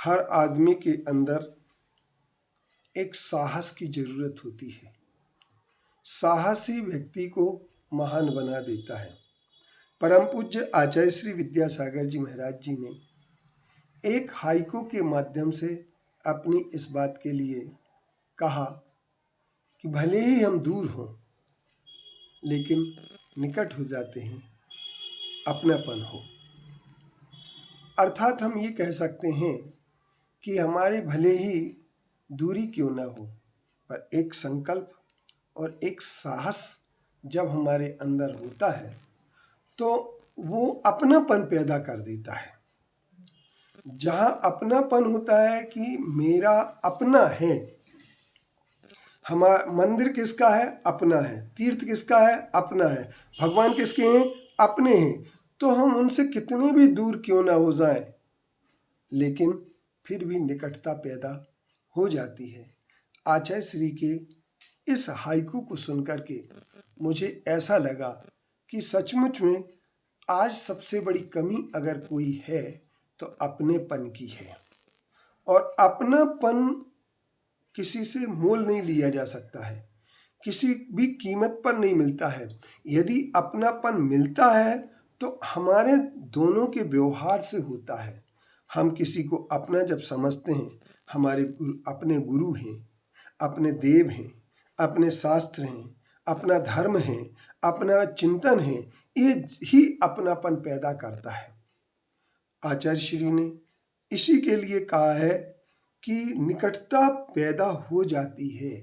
हर आदमी के अंदर एक साहस की जरूरत होती है। साहस ही व्यक्ति को महान बना देता है। परम पूज्य आचार्य श्री विद्यासागर जी महाराज जी ने एक हाइकू के माध्यम से अपनी इस बात के लिए कहा कि भले ही हम दूर हों लेकिन निकट हो जाते हैं, अपनापन हो। अर्थात हम ये कह सकते हैं कि हमारे भले ही दूरी क्यों ना हो, पर एक संकल्प और एक साहस जब हमारे अंदर होता है तो वो अपनापन पैदा कर देता है। जहाँ अपनापन होता है कि मेरा अपना है, हमारा मंदिर किसका है? अपना है। तीर्थ किसका है? अपना है। भगवान किसके हैं? अपने हैं। तो हम उनसे कितने भी दूर क्यों ना हो जाएं, लेकिन फिर भी निकटता पैदा हो जाती है। आचार्य श्री के इस हाइकू को सुनकर के मुझे ऐसा लगा कि सचमुच में आज सबसे बड़ी कमी अगर कोई है तो अपनेपन की है। और अपनापन किसी से मोल नहीं लिया जा सकता है, किसी भी कीमत पर नहीं मिलता है। यदि अपनापन मिलता है तो हमारे दोनों के व्यवहार से होता है। हम किसी को अपना जब समझते हैं, हमारे अपने गुरु हैं, अपने देव हैं, अपने शास्त्र हैं, अपना धर्म है, अपना चिंतन है, ये ही अपनापन पैदा करता है। आचार्य श्री ने इसी के लिए कहा है कि निकटता पैदा हो जाती है,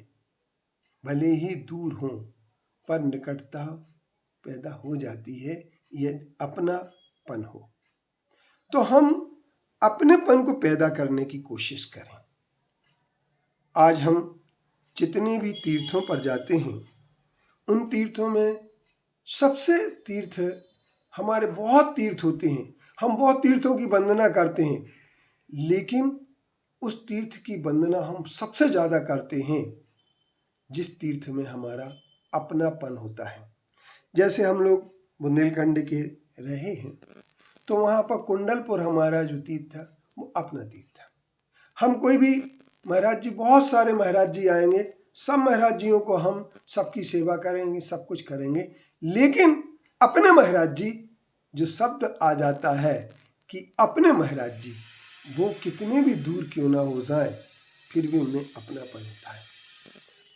भले ही दूर हों पर निकटता पैदा हो जाती है, ये अपनापन हो। तो हम अपनेपन को पैदा करने की कोशिश करें। आज हम जितने भी तीर्थों पर जाते हैं, उन तीर्थों में सबसे तीर्थ हमारे बहुत तीर्थ होते हैं, हम बहुत तीर्थों की वंदना करते हैं, लेकिन उस तीर्थ की वंदना हम सबसे ज़्यादा करते हैं जिस तीर्थ में हमारा अपनापन होता है। जैसे हम लोग बुंदेलखंड के रहे हैं तो वहाँ पर कुंडलपुर हमारा जो तीर्थ था वो अपना तीर्थ था। हम कोई भी महाराज जी, बहुत सारे महाराज जी आएंगे, सब महाराज जियों को हम सबकी सेवा करेंगे, सब कुछ करेंगे, लेकिन अपने महाराज जी जो शब्द आ जाता है कि अपने महाराज जी, वो कितने भी दूर क्यों ना हो जाए फिर भी उन्हें अपनापन होता है।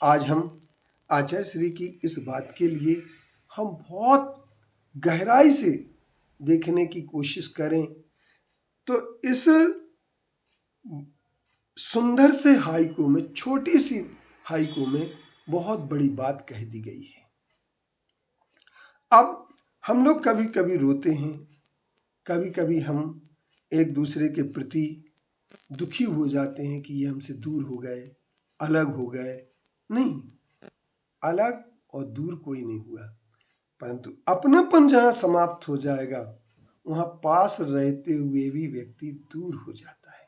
आज हम आचार्य श्री की इस बात के लिए हम बहुत गहराई से देखने की कोशिश करें तो इस सुंदर से हाइकू में, छोटी सी हाइकू में बहुत बड़ी बात कह दी गई है। अब हम लोग कभी कभी रोते हैं, कभी कभी हम एक दूसरे के प्रति दुखी हो जाते हैं कि ये हमसे दूर हो गए, अलग हो गए। नहीं, अलग और दूर कोई नहीं हुआ, परंतु अपनापन जहाँ समाप्त हो जाएगा वहाँ पास रहते हुए भी व्यक्ति दूर हो जाता है।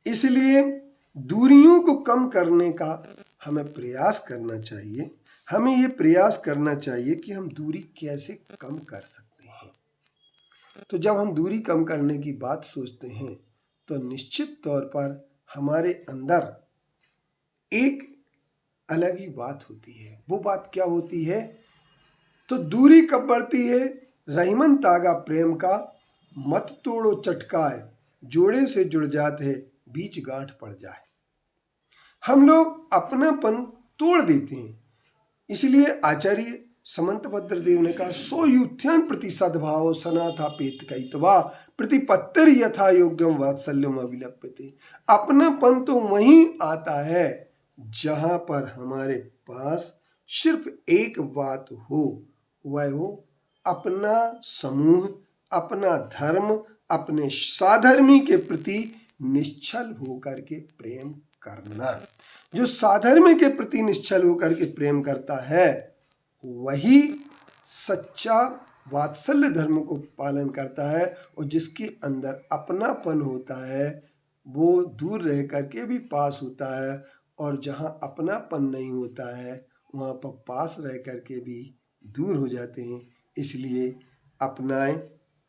इसलिए दूरियों को कम करने का हमें प्रयास करना चाहिए। हमें ये प्रयास करना चाहिए कि हम दूरी कैसे कम कर सकते हैं। तो जब हम दूरी कम करने की बात सोचते हैं तो निश्चित तौर पर हमारे अंदर एक अलग ही बात होती है। वो बात क्या होती है? तो दूरी कब बढ़ती है? रहीमन तागा प्रेम का, मत तोड़ो चटकाए, जोड़े से जुड़ जाते है, बीच गांठ पड़ जाए। हम लोग अपनापन तोड़ देते हैं। इसलिए आचार्य समंतभद्र देव ने कहा, सो युत्थ्यान प्रति सद्भाव सनाथा पेत कैतवा प्रतिपत्तिर यथा योग्यम वात्सल्यम अभिलप्यते। अपनापन तो वहीं आता है जहां पर हमारे पास सिर्फ एक बात हो, वह हो अपना समूह, अपना धर्म, अपने साधर्मी के प्रति निश्चल होकर के प्रेम करना। जो साधर्मी के प्रति निश्चल होकर के प्रेम करता है वही सच्चा वात्सल्य धर्म को पालन करता है, और जिसके अंदर अपनापन होता है वो दूर रह करके भी पास होता है, और जहाँ अपनापन नहीं होता है वहाँ पर पास रह करके भी दूर हो जाते हैं। इसलिए अपनाएं,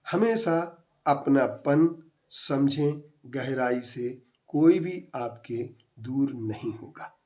हमेशा अपनापन समझें, गहराई से कोई भी आपके दूर नहीं होगा।